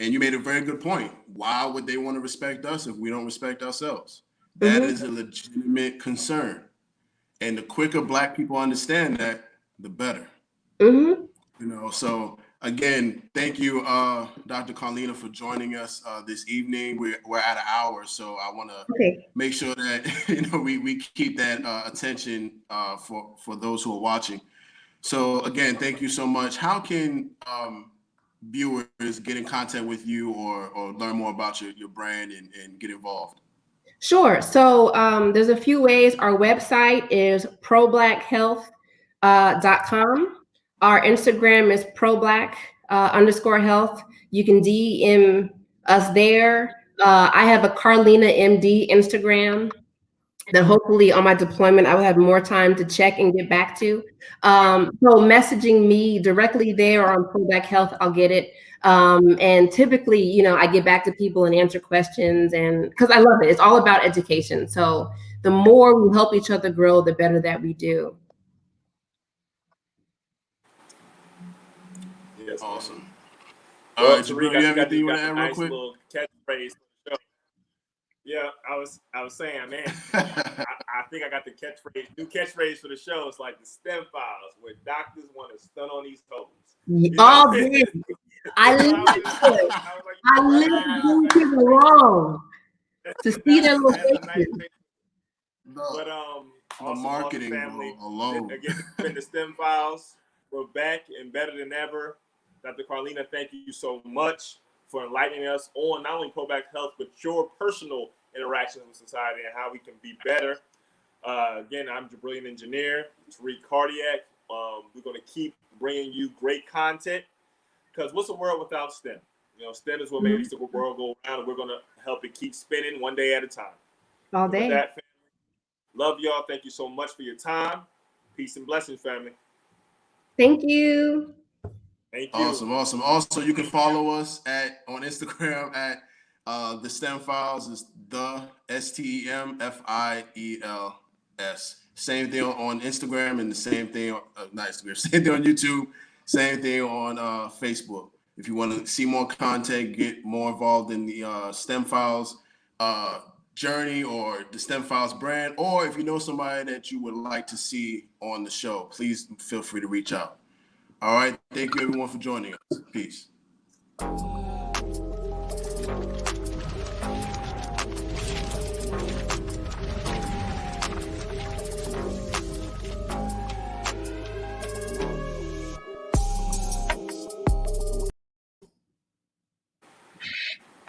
and you made a very good point. Why would they want to respect us if we don't respect ourselves? That is a legitimate concern. And the quicker Black people understand that, the better. You know, so again, thank you, Dr. Kalina, for joining us this evening. We're at an hour, so I want to make sure that we keep that attention for those who are watching. So again, thank you so much. How can viewers get in contact with you or learn more about your brand and get involved? Sure. So there's a few ways. Our website is problackhealth.com. Our Instagram is problack_health. You can DM us there. I have a Karleena MD Instagram that hopefully on my deployment, I will have more time to check and get back to. So messaging me directly there on Problk Health, I'll get it. And typically, I get back to people and answer questions, and because I love it. It's all about education. So the more we help each other grow, the better that we do. Yes, awesome. Well, all right, Jabril, you have anything you want to add real quick? Little catchphrase. Yeah, I was saying, man, I think I got the new catchphrase for the show. It's like the STEM files, where doctors want to stun on these hoes. Oh, man. I live doing people wrong to see their location. But the marketing family alone. Again, it's been the STEM files. We're back and better than ever. Dr. Kalina, thank you so much for enlightening us on not only Problk Health, but your personal interactions with society and how we can be better. Again, I'm Brilliant Engineer, Tariq Cardiac. We're going to keep bringing you great content, because what's a world without STEM? STEM is what makes the world go around, and we're going to help it keep spinning one day at a time. All day. With that, family, love y'all. Thank you so much for your time. Peace and blessings, family. Thank you. Thank you. Awesome. Also, you can follow us on Instagram at the STEM Files. Is the STEMFIELS. Same thing on Instagram, and the same thing not Instagram. Same thing on YouTube. Same thing on Facebook. If you want to see more content, get more involved in the STEM Files journey or the STEM Files brand, or if you know somebody that you would like to see on the show, please feel free to reach out. All right. Thank you, everyone, for joining us. Peace.